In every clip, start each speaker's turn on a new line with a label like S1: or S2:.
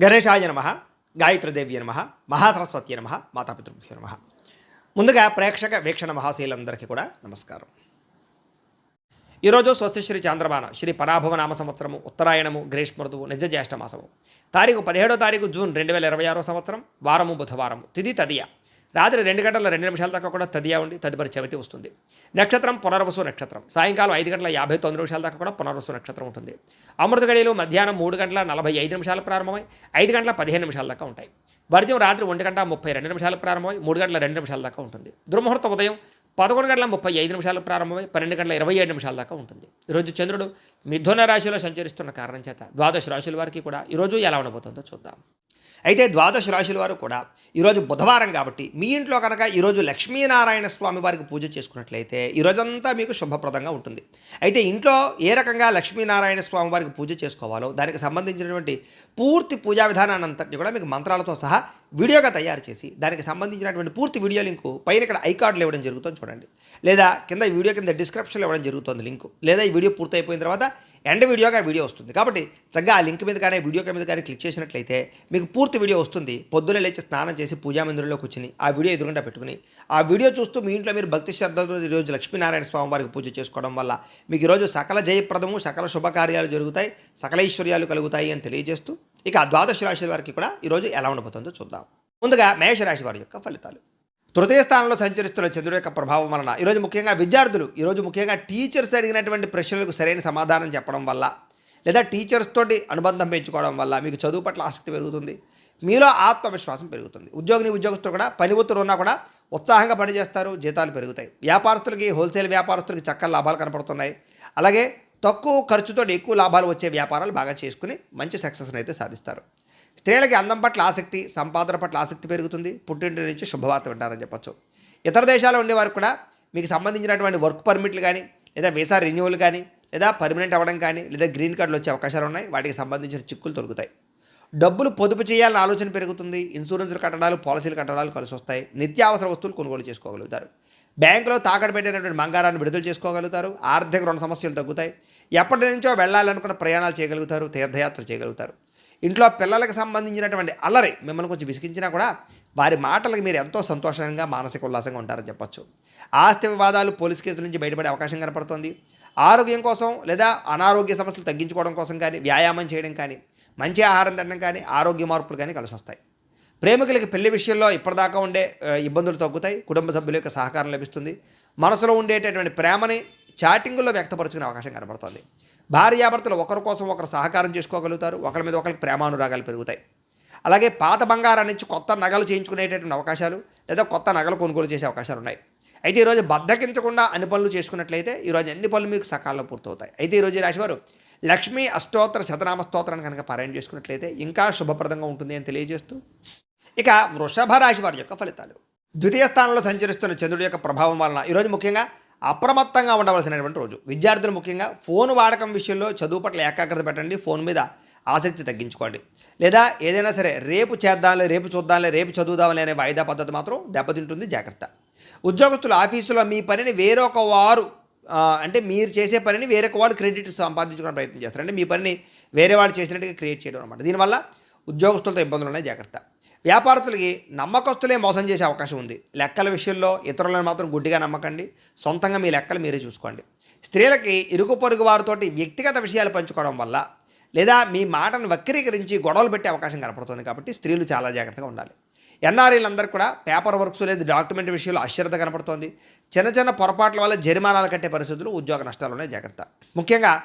S1: గణేశాయ నమ, గాయత్రీదేవ్య నమ, మహాసరస్వతి నమ, మాతాపితృభ్యో నమ. ముందుగా ప్రేక్షక వీక్షణ మహాశీలందరికీ కూడా నమస్కారం. ఈరోజు స్వస్తి శ్రీ చాంద్రమాన శ్రీ పరాభవ నామ సంవత్సరము ఉత్తరాయణము గ్రీష్మ ఋతువు నిజ జ్యేష్ఠ మాసము తారీఖు 17వ తారీఖు జూన్ 2026 సంవత్సరం వారము బుధవారము తిథి తదియ రాత్రి 2 గంటల 2 నిమిషాల దాకా కూడా తదియా ఉండి తదుపరి చవితి వస్తుంది. నక్షత్రం పునర్వసు నక్షత్రం. సాయంకాలం 5 గంటల 59 నిమిషాల దాకా కూడా పునర్వసు నక్షత్రం ఉంటుంది. అమృత గడియలు మధ్యాహ్నం 3 గంటల 45 నిమిషాలు ప్రారంభమై 5 గంటల 15 నిమిషాల దాకా ఉంటాయి. వర్జ్యం రాత్రి 1 గంట 32 నిమిషాలు ప్రారంభమై 3 గంటల 2 నిమిషాల దాకా ఉంటుంది. దుర్ముహూర్తం ఉదయం 11 గంటల 35 నిమిషాలు ప్రారంభమై 12 గంటల 27 నిమిషాల దాకా ఉంటుంది. ఈరోజు చంద్రుడు మిథున రాశిలో సంచరిస్తున్న కారణం చేత ద్వాదశ రాశుల వారికి కూడా ఈరోజు ఎలా ఉండబోతుందో చూద్దాం. అయితే ద్వాదశ రాశుల వారు కూడా ఈరోజు బుధవారం కాబట్టి మీ ఇంట్లో కనుక ఈరోజు లక్ష్మీనారాయణ స్వామి వారికి పూజ చేసుకున్నట్లయితే ఈరోజంతా మీకు శుభప్రదంగా ఉంటుంది. అయితే ఇంట్లో ఏ రకంగా లక్ష్మీనారాయణ స్వామి వారికి పూజ చేసుకోవాలో దానికి సంబంధించినటువంటి పూర్తి పూజా విధానాన్ని అంతటి కూడా మీకు మంత్రాలతో సహా వీడియోగా తయారు చేసి దానికి సంబంధించినటువంటి పూర్తి వీడియో లింకు పైన ఇక్కడ ఐకార్డులు ఇవ్వడం జరుగుతుంది చూడండి, లేదా కింద ఈ వీడియో కింద డిస్క్రిప్షన్లో ఇవ్వడం జరుగుతుంది లింకు, లేదా ఈ వీడియో పూర్తి అయిపోయిన తర్వాత ఎండ్ వీడియోగా వీడియో వస్తుంది. కాబట్టి చక్కగా ఆ లింక్ మీద కానీ వీడియో మీద కానీ క్లిక్ చేసినట్లయితే మీకు పూర్తి వీడియో వస్తుంది. పొద్దున్నే లేచి స్నానం చేసి పూజా మందిరంలో కూర్చుని ఆ వీడియో ఎదురుగా పెట్టుకుని ఆ వీడియో చూస్తూ మీ ఇంట్లో మీరు భక్తి శ్రద్ధలతో ఈరోజు లక్ష్మీనారాయణ స్వామి వారికి పూజ చేసుకోవడం వల్ల మీకు ఈరోజు సకల జయప్రదము సకల శుభకార్యాలు జరుగుతాయి, సకల ఐశ్వర్యాలు కలుగుతాయి అని తెలియజేస్తూ ఇక ద్వాదశ రాశి వారికి కూడా ఈరోజు ఎలా ఉండబోతుందో చూద్దాం. ముందుగా మేషరాశి వారి యొక్క ఫలితాలు. తృతీయ స్థానంలో సంచరిస్తున్న చంద్రుడి యొక్క ప్రభావం వలన ఈరోజు ముఖ్యంగా విద్యార్థులు ఈరోజు ముఖ్యంగా టీచర్స్ అడిగినటువంటి ప్రశ్నలకు సరైన సమాధానం చెప్పడం వల్ల లేదా టీచర్స్ తోటి అనుబంధం పెంచుకోవడం వల్ల మీకు చదువు పట్ల ఆసక్తి పెరుగుతుంది, మీలో ఆత్మవిశ్వాసం పెరుగుతుంది. ఉద్యోగస్తులు కూడా పని ఒత్తిడి ఉన్నా కూడా ఉత్సాహంగా పనిచేస్తారు, జీతాలు పెరుగుతాయి. వ్యాపారస్తులకి హోల్సేల్ వ్యాపారస్తులకి చక్కని లాభాలు కనపడుతున్నాయి. అలాగే తక్కువ ఖర్చుతో ఎక్కువ లాభాలు వచ్చే వ్యాపారాలు బాగా చేసుకుని మంచి సక్సెస్ని అయితే సాధిస్తారు. స్త్రీలకి అందం పట్ల ఆసక్తి, సంపాదన పట్ల ఆసక్తి పెరుగుతుంది. పుట్టింటి నుంచి శుభవార్త వింటారని చెప్పచ్చు. ఇతర దేశాల్లో ఉండేవారు కూడా మీకు సంబంధించినటువంటి వర్క్ పర్మిట్లు కానీ లేదా వీసా రెన్యూవల్ కానీ లేదా పర్మనెంట్ అవ్వడం కానీ లేదా గ్రీన్ కార్డులు వచ్చే అవకాశాలు ఉన్నాయి. వాటికి సంబంధించిన చిక్కులు దొరుకుతాయి. డబ్బులు పొదుపు చేయాలన్న ఆలోచన పెరుగుతుంది. ఇన్సూరెన్స్లు కట్టడాలు, పాలసీలు కట్టడాలు కలిసి వస్తాయి. నిత్యావసర వస్తువులు కొనుగోలు చేసుకోగలుగుతారు. బ్యాంకులో తాకట్టు పెట్టినటువంటి బంగారాన్ని విడుదల చేసుకోగలుగుతారు. ఆర్థిక రుణ సమస్యలు తగ్గుతాయి. ఎప్పటి నుంచో వెళ్ళాలనుకున్న ప్రయాణాలు చేయగలుగుతారు, తీర్థయాత్రలు చేయగలుగుతారు. ఇంట్లో పిల్లలకు సంబంధించినటువంటి అల్లరి మిమ్మల్ని కొంచెం విసిగించినా కూడా వారి మాటలకు మీరు ఎంతో సంతోషంగా మానసిక ఉల్లాసంగా ఉంటారని చెప్పచ్చు. ఆస్తి వివాదాలు, పోలీస్ కేసుల నుంచి బయటపడే అవకాశం కనపడుతుంది. ఆరోగ్యం కోసం లేదా అనారోగ్య సమస్యలు తగ్గించుకోవడం కోసం కానీ వ్యాయామం చేయడం కానీ మంచి ఆహారం తినడం కానీ ఆరోగ్య మార్పులు కానీ కలిసి వస్తాయి. ప్రేమికులకి పెళ్లి విషయంలో ఇప్పటిదాకా ఉండే ఇబ్బందులు తగ్గుతాయి. కుటుంబ సభ్యుల యొక్క సహకారం లభిస్తుంది. మనసులో ఉండేటటువంటి ప్రేమని చాటింగుల్లో వ్యక్తపరుచుకునే అవకాశం కనబడుతుంది. భార్యాభర్తలు ఒకరి కోసం ఒకరు సహకారం చేసుకోగలుగుతారు. ఒకరి మీద ఒకరికి ప్రేమానురాగాలు పెరుగుతాయి. అలాగే పాత బంగారాన్ని నుంచి కొత్త నగలు చేయించుకునేటటువంటి అవకాశాలు లేదా కొత్త నగలు కొనుగోలు చేసే అవకాశాలు ఉన్నాయి. అయితే ఈరోజు బద్దకించకుండా అన్ని పనులు చేసుకున్నట్లయితే ఈరోజు అన్ని పనులు మీకు సకాలంలో పూర్తవుతాయి. అయితే ఈరోజు ఈ రాశివారు లక్ష్మీ అష్టోత్తర శతనామ స్తోత్రాన్ని కనుక పారాయణ చేసుకున్నట్లయితే ఇంకా శుభప్రదంగా ఉంటుంది అని తెలియజేస్తూ ఇక వృషభ రాశి వారి యొక్క ఫలితాలు. ద్వితీయ స్థానంలో సంచరిస్తున్న చంద్రుడి యొక్క ప్రభావం వలన ఈరోజు ముఖ్యంగా అప్రమత్తంగా ఉండవలసినటువంటి రోజు. విద్యార్థులు ముఖ్యంగా ఫోన్ వాడకం విషయంలో చదువు పట్ల ఏకాగ్రత పెట్టండి. ఫోన్ మీద ఆసక్తి తగ్గించుకోండి. లేదా ఏదైనా సరే రేపు చేద్దాంలే, రేపు చూద్దాంలే, రేపు చదువుదాంలే అనే వాయిదా పద్ధతి మాత్రం దెబ్బతింటుంది, జాగ్రత్త. ఉద్యోగస్తులు ఆఫీసులో మీ పనిని వేరొక వారు అంటే మీరు చేసే పనిని వేరొక వాడు క్రెడిట్ సంపాదించుకునే ప్రయత్నం చేస్తారు. అంటే మీ పనిని వేరే వాడు చేసినట్టుగా క్రియేట్ చేయడం అనమాట. దీనివల్ల ఉద్యోగస్తులతో ఇబ్బందులు ఉన్నాయి, జాగ్రత్త. వ్యాపారస్తులకి నమ్మకస్తులే మోసం చేసే అవకాశం ఉంది. లెక్కల విషయంలో ఇతరులను మాత్రం గుడ్డిగా నమ్మకండి. సొంతంగా మీ లెక్కలు మీరే చూసుకోండి. స్త్రీలకి ఇరుగు పొరుగు వారితోటి వ్యక్తిగత విషయాలు పంచుకోవడం వల్ల లేదా మీ మాటను వక్రీకరించి గొడవలు పెట్టే అవకాశం కనపడుతుంది. కాబట్టి స్త్రీలు చాలా జాగ్రత్తగా ఉండాలి. ఎన్ఆర్ఐలందరూ కూడా పేపర్ వర్క్స్ లేదా డాక్యుమెంట్ విషయంలో అశ్రద్ధ కనపడుతోంది. చిన్న చిన్న పొరపాట్ల వల్ల జరిమానాలు కట్టే పరిస్థితులు, ఉద్యోగ నష్టాలు ఉన్నాయి, జాగ్రత్త. ముఖ్యంగా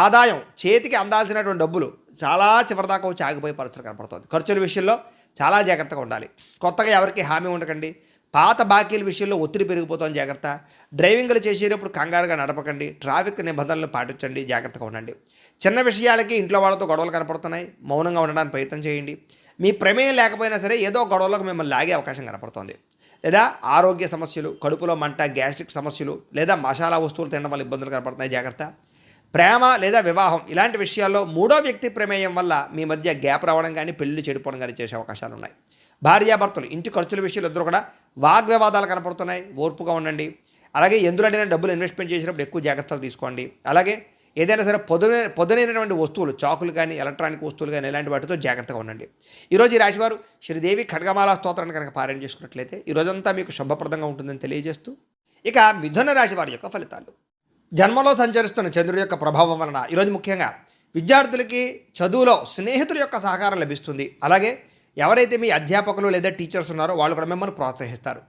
S1: ఆదాయం చేతికి అందాల్సినటువంటి డబ్బులు చాలా చివరిదాకా వచ్చి ఆగిపోయే పరిస్థితులు కనపడుతుంది. ఖర్చుల విషయంలో చాలా జాగ్రత్తగా ఉండాలి. కొత్తగా ఎవరికి హామీ ఉండకండి. పాత బాకీల విషయంలో ఒత్తిడి పెరిగిపోతుంది, జాగ్రత్త. డ్రైవింగ్లు చేసేటప్పుడు కంగారుగా నడపకండి. ట్రాఫిక్ నిబంధనలు పాటించండి, జాగ్రత్తగా ఉండండి. చిన్న విషయాలకి ఇంట్లో వాళ్ళతో గొడవలు కనపడుతున్నాయి, మౌనంగా ఉండడానికి ప్రయత్నం చేయండి. మీ ప్రమేయం లేకపోయినా సరే ఏదో గొడవలకు మిమ్మల్ని లాగే అవకాశం కనపడుతుంది. లేదా ఆరోగ్య సమస్యలు, కడుపులో మంట, గ్యాస్ట్రిక్ సమస్యలు లేదా మసాలా వస్తువులు తినడం వల్ల ఇబ్బందులు కనపడుతున్నాయి, జాగ్రత్త. ప్రేమ లేదా వివాహం ఇలాంటి విషయాల్లో మూడో వ్యక్తి ప్రమేయం వల్ల మీ మధ్య గ్యాప్ రావడం కానీ పెళ్లి చెడిపోవడం కానీ చేసే అవకాశాలు ఉన్నాయి. భార్యాభర్తలు ఇంటి ఖర్చుల విషయాలు ఇద్దరు కూడా వాగ్వివాదాలు కనపడుతున్నాయి, ఓర్పుగా ఉండండి. అలాగే ఎందులోనైనా డబ్బులు ఇన్వెస్ట్మెంట్ చేసినప్పుడు ఎక్కువ జాగ్రత్తలు తీసుకోండి. అలాగే ఏదైనా సరే పొదునైనటువంటి వస్తువులు, చాకులు కానీ, ఎలక్ట్రానిక్ వస్తువులు కానీ ఇలాంటి వాటితో జాగ్రత్తగా ఉండండి. ఈరోజు ఈ రాశివారు శ్రీదేవి ఖడ్గమాల స్తోత్రాన్ని కనుక పారాయణ చేసుకున్నట్లయితే ఈ రోజంతా మీకు శుభప్రదంగా ఉంటుందని తెలియజేస్తూ, ఇక మిథున రాశి వారి యొక్క ఫలితాలు. జన్మలో సంచరిస్తున్న చంద్రుడి యొక్క ప్రభావం వలన ఈరోజు ముఖ్యంగా విద్యార్థులకి చదువులో స్నేహితుల యొక్క సహకారం లభిస్తుంది. అలాగే ఎవరైతే మీ అధ్యాపకులు లేదా టీచర్స్ ఉన్నారో వాళ్ళు కూడా మిమ్మల్ని ప్రోత్సహిస్తారు.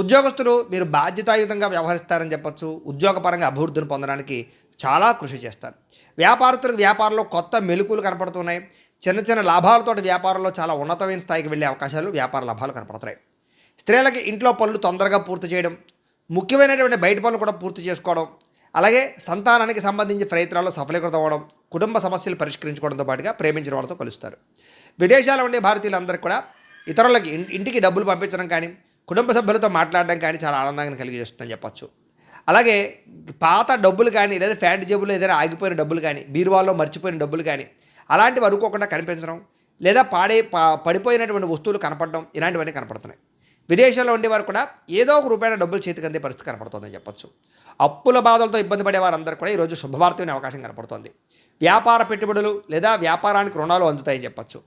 S1: ఉద్యోగస్తులు మీరు బాధ్యతాయుతంగా వ్యవహరిస్తారని చెప్పొచ్చు. ఉద్యోగపరంగా అభివృద్ధిని పొందడానికి చాలా కృషి చేస్తారు. వ్యాపారస్తులకు వ్యాపారంలో కొత్త మెలుకులు కనపడుతున్నాయి. చిన్న చిన్న లాభాలతో వ్యాపారంలో చాలా ఉన్నతమైన స్థాయికి వెళ్ళే అవకాశాలు, వ్యాపార లాభాలు కనపడుతున్నాయి. స్త్రీలకి ఇంట్లో పనులు తొందరగా పూర్తి చేయడం, ముఖ్యమైనటువంటి బయట పనులు కూడా పూర్తి చేసుకోవడం, అలాగే సంతానానికి సంబంధించి ప్రయత్నాల్లో సఫలీకృతం అవ్వడం, కుటుంబ సమస్యలు పరిష్కరించుకోవడంతో పాటుగా ప్రేమించిన వాళ్ళతో కలుస్తారు. విదేశాల్లో ఉండే భారతీయులందరికీ కూడా ఇతరులకి ఇంటికి డబ్బులు పంపించడం కానీ, కుటుంబ సభ్యులతో మాట్లాడడం కానీ చాలా ఆనందాన్ని కలిగజేస్తుందని చెప్పచ్చు. అలాగే పాత డబ్బులు కానీ, లేదా ఫ్యాంట్ జేబులో ఏదైనా ఆగిపోయిన డబ్బులు కానీ, బీరువాల్లో మర్చిపోయిన డబ్బులు కానీ అలాంటివి అనుకోకుండా కనిపించడం, లేదా పడిపోయినటువంటి వస్తువులు కనపడడం, ఇలాంటివన్నీ కనపడుతున్నాయి. విదేశాల్లో ఉండేవారు కూడా ఏదో ఒక రూపాయల డబ్బులు చేతికి అందే పరిస్థితి కనపడుతుందని చెప్పచ్చు. అప్పుల బాధలతో ఇబ్బంది పడే వారందరూ కూడా ఈరోజు శుభవార్త వినే అవకాశం కనపడుతోంది. వ్యాపార పెట్టుబడులు లేదా వ్యాపారానికి రుణాలు అందుతాయని చెప్పచ్చు.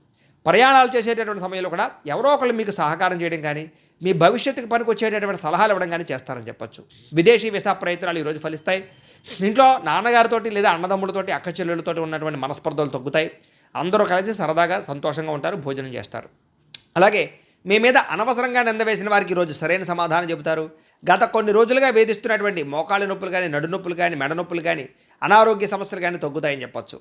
S1: ప్రయాణాలు చేసేటటువంటి సమయంలో కూడా ఎవరో ఒకళ్ళు మీకు సహకారం చేయడం కానీ, మీ భవిష్యత్తుకు పనికి వచ్చేటటువంటి సలహాలు ఇవ్వడం కానీ చేస్తారని చెప్పచ్చు. విదేశీ వీసా ప్రయత్నాలు ఈరోజు ఫలిస్తాయి. ఇంట్లో నాన్నగారితోటి లేదా అన్నదమ్ములతోటి, అక్క చెల్లెళ్ళతోటి ఉన్నటువంటి మనస్పర్ధలు తగ్గుతాయి. అందరూ కలిసి సరదాగా సంతోషంగా ఉంటారు, భోజనం చేస్తారు. అలాగే మీ మీద అనవసరంగా నిందవేసిన వారికి ఈరోజు సరైన సమాధానం చెబుతారు. గత కొన్ని రోజులుగా వేధిస్తున్నటువంటి మోకాళ్ళ నొప్పులు కానీ, నడు నొప్పులు కానీ, మెడ నొప్పులు కానీ, అనారోగ్య సమస్యలు కానీ తగ్గుతాయని చెప్పచ్చు.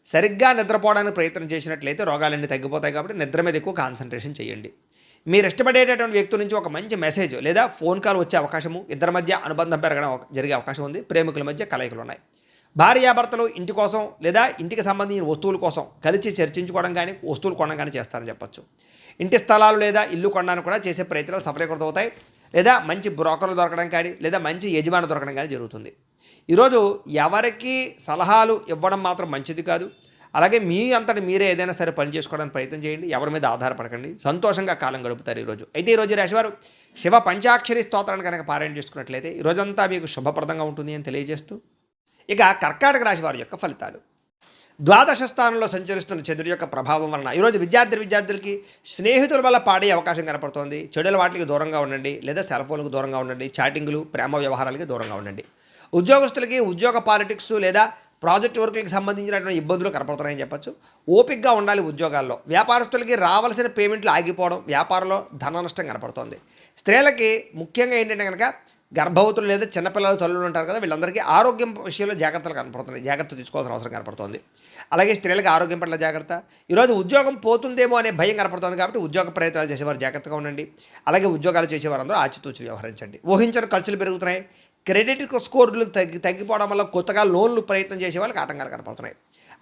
S1: సరిగ్గా నిద్రపోవడానికి ప్రయత్నం చేసినట్లయితే రోగాలన్నీ తగ్గిపోతాయి. కాబట్టి నిద్ర మీద ఎక్కువ కాన్సన్ట్రేషన్ చేయండి. మీరు ఇష్టపడేటటువంటి వ్యక్తి నుంచి ఒక మంచి మెసేజ్ లేదా ఫోన్ కాల్ వచ్చే అవకాశము, ఇద్దరి మధ్య అనుబంధం పెరగడం జరిగే అవకాశం ఉంది. ప్రేమికుల మధ్య కలయికలు ఉన్నాయి. భార్యాభర్తలు ఇంటి కోసం లేదా ఇంటికి సంబంధించిన వస్తువుల కోసం కలిసి చర్చించుకోవడం కానీ, వస్తువులు కొనడం కానీ చేస్తారని చెప్పచ్చు. ఇంటి స్థలాలు లేదా ఇల్లు కొనడానికి కూడా చేసే ప్రయత్నాలు సఫలీకృతం అవుతాయి. లేదా మంచి బ్రోకర్లు దొరకడం కానీ, లేదా మంచి యజమాని దొరకడం కానీ జరుగుతుంది. ఈరోజు ఎవరికి సలహాలు ఇవ్వడం మాత్రం మంచిది కాదు. అలాగే మీ అంతటి మీరే ఏదైనా సరే పని చేసుకోవడానికి ప్రయత్నం చేయండి. ఎవరి మీద ఆధారపడకండి. సంతోషంగా కాలం గడుపుతారు ఈరోజు. అయితే ఈరోజు రాశివారు శివ పంచాక్షరి స్తోత్రాన్ని కనుక పారాయణ చేసుకున్నట్లయితే ఈరోజంతా మీకు శుభప్రదంగా ఉంటుంది అని తెలియజేస్తూ, ఇక కర్కాటక రాశి వారి యొక్క ఫలితాలు. ద్వాదశ స్థానంలో సంచరిస్తున్న చంద్రుడి యొక్క ప్రభావం వలన ఈరోజు విద్యార్థులకి స్నేహితుల వల్ల పాడే అవకాశం కనపడుతోంది. చెడుల వాటికి దూరంగా ఉండండి, లేదా సెల్ ఫోన్లకు దూరంగా ఉండండి. చాటింగ్లు, ప్రేమ వ్యవహారాలకి దూరంగా ఉండండి. ఉద్యోగస్తులకి ఉద్యోగ పాలిటిక్స్ లేదా ప్రాజెక్ట్ వర్కులకు సంబంధించినటువంటి ఇబ్బందులు కనపడుతున్నాయని చెప్పచ్చు. ఓపికగా ఉండాలి ఉద్యోగాల్లో. వ్యాపారస్తులకి రావాల్సిన పేమెంట్లు ఆగిపోవడం, వ్యాపారంలో ధన నష్టం కనపడుతోంది. స్త్రీలకి ముఖ్యంగా ఏంటంటే కనుక గర్భవతులు లేదా చిన్నపిల్లలు తల్లులు ఉంటారు కదా, వీళ్ళందరికీ ఆరోగ్యం విషయంలో జాగ్రత్తలు కనపడుతున్నాయి. జాగ్రత్త తీసుకోవాల్సిన అవసరం కనపడుతుంది. అలాగే స్త్రీలకు ఆరోగ్యం పట్ల జాగ్రత్త. ఈరోజు ఉద్యోగం పోతుందేమో అనే భయం కనపడుతుంది. కాబట్టి ఉద్యోగ ప్రయత్నాలు చేసేవారు జాగ్రత్తగా ఉండండి. అలాగే ఉద్యోగాలు చేసేవారందరూ ఆచితూచి వ్యవహరించండి. ఊహించని ఖర్చులు పెరుగుతున్నాయి. క్రెడిట్ స్కోర్లు తగ్గిపోవడం వల్ల కొత్తగా లోన్లు ప్రయత్నం చేసే వాళ్ళకి ఆటంకాలు కనపడుతున్నాయి.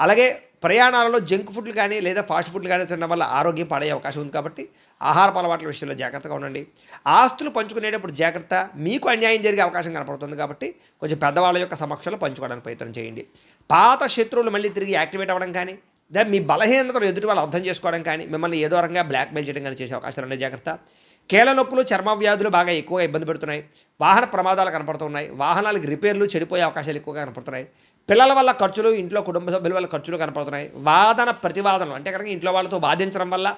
S1: అలాగే ప్రయాణాలలో జంక్ ఫుడ్లు కానీ లేదా ఫాస్ట్ ఫుడ్లు కానీ తినడం వల్ల ఆరోగ్యం పాడే అవకాశం ఉంది. కాబట్టి ఆహారపు అలవాట్ల విషయంలో జాగ్రత్తగా ఉండండి. ఆస్తులు పంచుకునేటప్పుడు జాగ్రత్త. మీకు అన్యాయం జరిగే అవకాశం కనపడుతుంది. కాబట్టి కొంచెం పెద్దవాళ్ళ యొక్క సమక్షంలో పంచుకోవడానికి ప్రయత్నం చేయండి. పాత శత్రువులు మళ్ళీ తిరిగి యాక్టివేట్ అవ్వడం కానీ, లేదా మీ బలహీనతలు ఎదుటి వాళ్ళు అర్థం చేసుకోవడం కానీ, మిమ్మల్ని ఏదో రకంగా బ్లాక్మెయిల్ చేయడం కానీ చేసే అవకాశాలు ఉన్నాయి. జాగ్రత్త. కీళ్ళ నొప్పులు, చర్మ వ్యాధులు బాగా ఎక్కువగా ఇబ్బంది పెడుతున్నాయి. వాహన ప్రమాదాలు కనపడుతున్నాయి. వాహనాలకు రిపేర్లు, చెడిపోయే అవకాశాలు ఎక్కువగా కనపడుతున్నాయి. పిల్లల వల్ల ఖర్చులు, ఇంట్లో కుటుంబ సభ్యుల వల్ల ఖర్చులు కనపడుతున్నాయి. వాదన ప్రతివాదనలు అంటే కనుక ఇంట్లో వాళ్ళతో వాదించడం వల్ల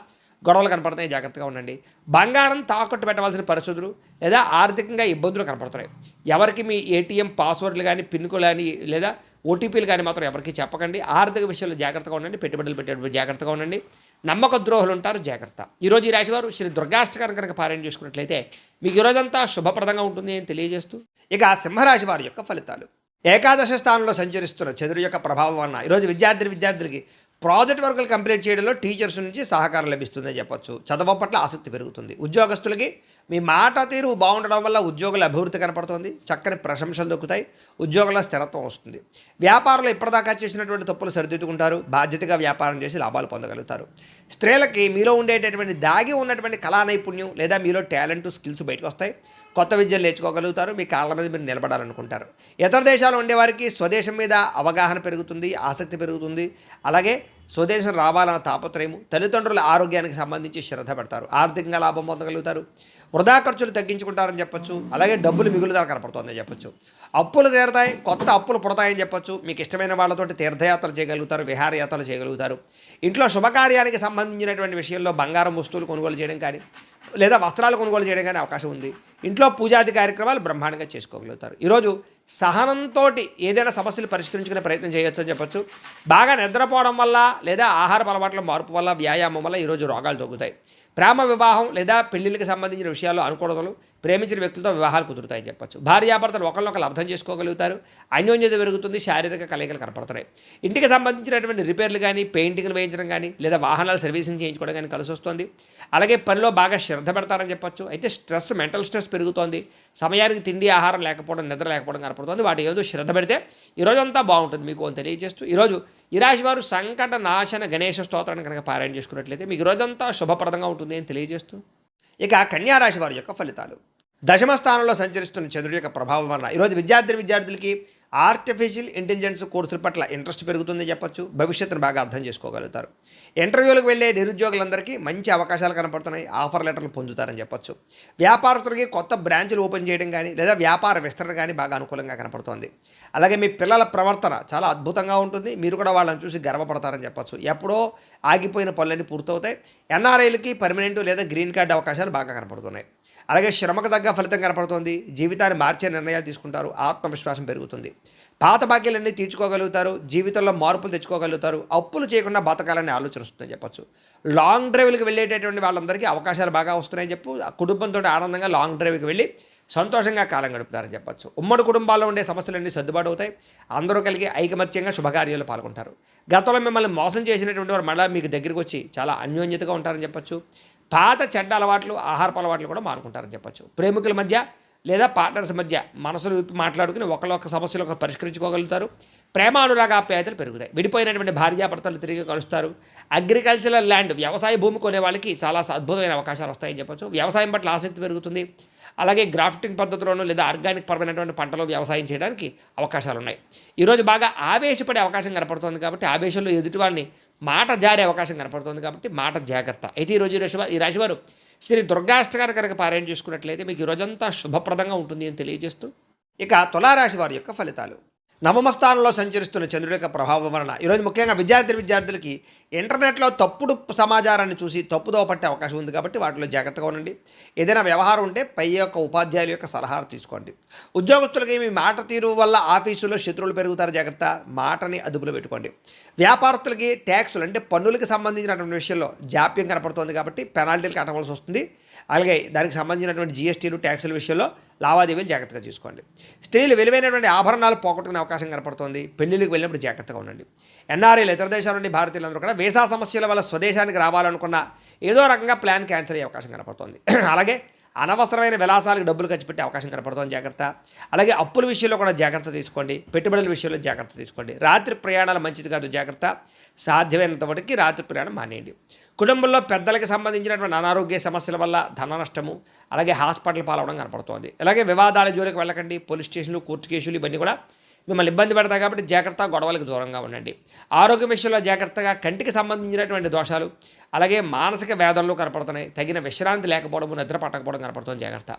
S1: గొడవలు కనపడుతున్నాయి. జాగ్రత్తగా ఉండండి. బంగారం తాకట్టు పెట్టవలసిన పరిస్థితులు లేదా ఆర్థికంగా ఇబ్బందులు కనపడుతున్నాయి. ఎవరికి మీ ఏటీఎం పాస్వర్డ్లు కానీ, పిన్లు కానీ, లేదా ఓటీపీలు కానీ మాత్రం ఎవరికి చెప్పకండి. ఆర్థిక విషయంలో జాగ్రత్తగా ఉండండి. పెట్టుబడులు పెట్టేటప్పుడు జాగ్రత్తగా ఉండండి. నమ్మక ద్రోహులు ఉంటారు. జాగ్రత్త. ఈరోజు ఈ రాశివారు శ్రీ దుర్గాష్టకాన్ని కనుక పారాయణ చేసుకున్నట్లయితే మీకు ఈరోజంతా శుభప్రదంగా ఉంటుంది అని తెలియజేస్తూ, ఇక సింహరాశి వారి యొక్క ఫలితాలు. ఏకాదశ స్థానంలో సంచరిస్తున్న చంద్రుడి యొక్క ప్రభావం వలన ఈరోజు విద్యార్థులకి ప్రాజెక్ట్ వర్కులు కంప్లీట్ చేయడంలో టీచర్స్ నుంచి సహకారం లభిస్తుందని చెప్పొచ్చు. చదువు పట్ల ఆసక్తి పెరుగుతుంది. ఉద్యోగస్తులకి మీ మాట తీరు బాగుండడం వల్ల ఉద్యోగుల అభివృద్ధి కనపడుతుంది. చక్కని ప్రశంసలు దొక్కుతాయి. ఉద్యోగుల స్థిరత్వం వస్తుంది. వ్యాపారంలో ఇప్పటిదాకా చేసినటువంటి తప్పులు సరిదిద్దుకుంటారు. బాధ్యతగా వ్యాపారం చేసి లాభాలు పొందగలుగుతారు. స్త్రీలకి మీలో ఉండేటటువంటి దాగి ఉన్నటువంటి కళా నైపుణ్యం లేదా మీలో టాలెంట్, స్కిల్స్ బయటకు వస్తాయి. కొత్త విద్యలు నేర్చుకోగలుగుతారు. మీ కాళ్ళ మీద మీరు నిలబడాలనుకుంటారు. ఇతర దేశాలు ఉండేవారికి స్వదేశం మీద అవగాహన పెరుగుతుంది, ఆసక్తి పెరుగుతుంది. అలాగే స్వదేశం రావాలన్న తాపత్రయము, తల్లిదండ్రుల ఆరోగ్యానికి సంబంధించి శ్రద్ధ పెడతారు, ఆర్థికంగా లాభం పొందగలుగుతారు, వృధా ఖర్చులు తగ్గించుకుంటారని చెప్పొచ్చు. అలాగే డబ్బులు మిగులుదల కనపడుతుందని చెప్పొచ్చు. అప్పులు తీరతాయి, కొత్త అప్పులు పుడతాయని చెప్పొచ్చు. మీకు ఇష్టమైన వాళ్ళతోటి తీర్థయాత్రలు చేయగలుగుతారు, విహారయాత్రలు చేయగలుగుతారు. ఇంట్లో శుభకార్యానికి సంబంధించినటువంటి విషయంలో బంగారం వస్తువులు కొనుగోలు చేయడం కానీ లేదా వస్త్రాలు కొనుగోలు చేయడం కానీ అవకాశం ఉంది. ఇంట్లో పూజాది కార్యక్రమాలు బ్రహ్మాండంగా చేసుకోగలుగుతారు. ఈరోజు సహనంతో ఏదైనా సమస్యలు పరిష్కరించుకునే ప్రయత్నం చేయొచ్చు అని చెప్పొచ్చు. బాగా నిద్రపోవడం వల్ల లేదా ఆహార అలవాట్ల మార్పు వల్ల, వ్యాయామం వల్ల ఈరోజు రోగాలు తగ్గుతాయి. ప్రేమ వివాహం లేదా పెళ్లిళ్ళకి సంబంధించిన విషయాల్లో అనుకూలతలు, ప్రేమించిన వ్యక్తులతో వివాహాలు కుదురుతాయని చెప్పొచ్చు. భార్యాభర్తలు ఒకరినొకరు అర్థం చేసుకోగలుగుతారు, అన్యోన్యత పెరుగుతుంది, శారీరక కలయికలు కనపడుతున్నాయి. ఇంటికి సంబంధించినటువంటి రిపేర్లు కానీ, పెయింటింగ్లు వేయించడం కానీ లేదా వాహనాలు సర్వీసింగ్ చేయించుకోవడం కానీ కలిసి వస్తుంది. అలాగే పనిలో బాగా శ్రద్ధ పెడతారని చెప్పొచ్చు. అయితే స్ట్రెస్, మెంటల్ స్ట్రెస్ పెరుగుతోంది. సమయానికి తిండి, ఆహారం లేకపోవడం, నిద్ర లేకపోవడం కనపడుతుంది. వాటి ఏదో శ్రద్ధ పెడితే ఈరోజంతా బాగుంటుంది మీకు అని తెలియజేస్తూ, ఈరోజు ఈ రాశి వారు సంకట నాశన గణేష స్తోత్రాన్ని కనుక పారాయణ చేసుకున్నట్లయితే మీకు రోజంతా శుభప్రదంగా ఉంటుంది అని తెలియజేస్తూ, ఇక కన్యా రాశి వారి యొక్క ఫలితాలు. దశమ స్థానంలో సంచరిస్తున్న చంద్రుడి యొక్క ప్రభావం వలన ఈరోజు విద్యార్థులకి ఆర్టిఫిషియల్ ఇంటెలిజెన్స్ కోర్సుల పట్ల ఇంట్రెస్ట్ పెరుగుతుందని చెప్పొచ్చు. భవిష్యత్తును బాగా అర్థం చేసుకోగలుగుతారు. ఇంటర్వ్యూలకు వెళ్ళే నిరుద్యోగులందరికీ మంచి అవకాశాలు కనపడుతున్నాయి, ఆఫర్ లెటర్లు పొందుతారని చెప్పొచ్చు. వ్యాపారస్తులకి కొత్త బ్రాంచ్లు ఓపెన్ చేయడం కానీ లేదా వ్యాపార విస్తరణ కానీ బాగా అనుకూలంగా కనపడుతోంది. అలాగే మీ పిల్లల ప్రవర్తన చాలా అద్భుతంగా ఉంటుంది. మీరు కూడా వాళ్ళని చూసి గర్వపడతారని చెప్పొచ్చు. ఎప్పుడో ఆగిపోయిన పనులన్నీ పూర్తవుతాయి. ఎన్ఆర్ఐలకి పర్మనెంట్ లేదా గ్రీన్ కార్డు అవకాశాలు బాగా కనపడుతున్నాయి. అలాగే శ్రమకు తగ్గ ఫలితం కనపడుతుంది. జీవితాన్ని మార్చే నిర్ణయాలు తీసుకుంటారు, ఆత్మవిశ్వాసం పెరుగుతుంది. పాత బాకీలన్నీ తీర్చుకోగలుగుతారు, జీవితంలో మార్పులు తెచ్చుకోగలుగుతారు, అప్పులు చేయకుండా బతకాలని ఆలోచన వస్తుందని చెప్పొచ్చు. లాంగ్ డ్రైవ్లకు వెళ్ళేటటువంటి వాళ్ళందరికీ అవకాశాలు బాగా వస్తున్నాయని చెప్పు. కుటుంబంతో ఆనందంగా లాంగ్ డ్రైవ్కి వెళ్ళి సంతోషంగా కాలం గడుపుతారని చెప్పొచ్చు. ఉమ్మడి కుటుంబాల్లో ఉండే సమస్యలన్నీ సర్దుబాటు అవుతాయి. అందరూ కలిగి ఐకమత్యంగా శుభకార్యాలు పాల్గొంటారు. గతంలో మిమ్మల్ని మోసం చేసినటువంటి వారు మళ్ళీ మీకు దగ్గరికి వచ్చి చాలా అన్యోన్యతగా ఉంటారని చెప్పొచ్చు. పాత చెడ్డ అలవాట్లు, ఆహారపు అలవాట్లు కూడా మానుకుంటారని చెప్పొచ్చు. ప్రేమికుల మధ్య లేదా పార్ట్నర్స్ మధ్య మనసులు విప్పి మాట్లాడుకుని ఒకళ్ళొక సమస్యలు ఒక పరిష్కరించుకోగలుగుతారు. ప్రేమ అనురాగాప్యాయతలు పెరుగుతాయి. విడిపోయినటువంటి భార్యాభర్తలు తిరిగి కలుస్తారు. అగ్రికల్చరల్ ల్యాండ్, వ్యవసాయ భూమి కొనే వాళ్ళకి చాలా అద్భుతమైన అవకాశాలు వస్తాయని చెప్పొచ్చు. వ్యవసాయం పట్ల ఆసక్తి పెరుగుతుంది. అలాగే గ్రాఫ్టింగ్ పద్ధతిలోనూ లేదా ఆర్గానిక్ పరమైనటువంటి పంటలు వ్యవసాయం చేయడానికి అవకాశాలు ఉన్నాయి. ఈరోజు బాగా ఆవేశపడే అవకాశం కనపడుతుంది కాబట్టి ఆవేశంలో ఎదుటి వాళ్ళని మాట జారే అవకాశం కనపడుతుంది కాబట్టి మాట జాగ్రత్త. అయితే ఈరోజు ఈ రాశివారు శ్రీ దుర్గాష్టకాన్ని కనుక పారాయణ చేసుకున్నట్లయితే మీకు ఈ రోజంతా శుభప్రదంగా ఉంటుంది అని తెలియజేస్తూ, ఇక తులారాశి వారి యొక్క ఫలితాలు. నవమ స్థానంలో సంచరిస్తున్న చంద్రుడి యొక్క ప్రభావం వలన ఈరోజు ముఖ్యంగా విద్యార్థులకి ఇంటర్నెట్లో తప్పుడు సమాచారాన్ని చూసి తప్పుదోవ పట్టే అవకాశం ఉంది కాబట్టి వాటిలో జాగ్రత్తగా ఉండండి. ఏదైనా వ్యవహారం ఉంటే పై యొక్క ఉపాధ్యాయుల యొక్క సలహాలు తీసుకోండి. ఉద్యోగస్తులకి మీ మాట తీరు వల్ల ఆఫీసులో శత్రువులు పెరుగుతారు, జాగ్రత్త. మాటని అదుపులో పెట్టుకోండి. వ్యాపారస్తులకి ట్యాక్సులు అంటే పన్నులకు సంబంధించినటువంటి విషయంలో జాప్యం కనపడుతుంది కాబట్టి పెనాల్టీలు కట్టవలసి వస్తుంది. అలాగే దానికి సంబంధించినటువంటి జీఎస్టీలు, ట్యాక్సుల విషయంలో లావాదేవీలు జాగ్రత్తగా చూసుకోండి. స్త్రీలు విలువైనటువంటి ఆభరణాలు పోగొట్టుకునే అవకాశం కనపడుతుంది. పెళ్లిళ్ళకి వెళ్ళినప్పుడు జాగ్రత్తగా ఉండండి. ఎన్ఆర్ఐలు, ఇతర దేశాల నుండి భారతీయులందరూ కూడా వీసా సమస్యల వల్ల స్వదేశానికి రావాలనుకున్న ఏదో రకంగా ప్లాన్ క్యాన్సిల్ అయ్యే అవకాశం కనపడుతుంది. అలాగే అనవసరమైన విలాసాలకు డబ్బులు ఖర్చు పెట్టే అవకాశం కనపడుతుంది, జాగ్రత్త. అలాగే అప్పుల విషయంలో కూడా జాగ్రత్త తీసుకోండి. పెట్టుబడుల విషయంలో జాగ్రత్త తీసుకోండి. రాత్రి ప్రయాణాలు మంచిది కాదు, జాగ్రత్త. సాధ్యమైనంత వరకు రాత్రి ప్రయాణం మానేయండి. కుటుంబంలో పెద్దలకు సంబంధించినటువంటి అనారోగ్య సమస్యల వల్ల ధన నష్టము, అలాగే హాస్పిటల్ పాలవడం కనపడుతోంది. అలాగే వివాదాల జోలికి వెళ్ళకండి. పోలీస్ స్టేషన్లు, కోర్టు కేసులు ఇవన్నీ కూడా మిమ్మల్ని ఇబ్బంది పెడతాయి కాబట్టి జాగ్రత్త, గొడవలకు దూరంగా ఉండండి. ఆరోగ్య విషయంలో జాగ్రత్తగా. కంటికి సంబంధించినటువంటి దోషాలు, అలాగే మానసిక వేదనలు కనపడుతున్నాయి. తగిన విశ్రాంతి లేకపోవడము, నిద్ర పట్టకపోవడం కనపడుతుంది, జాగ్రత్త.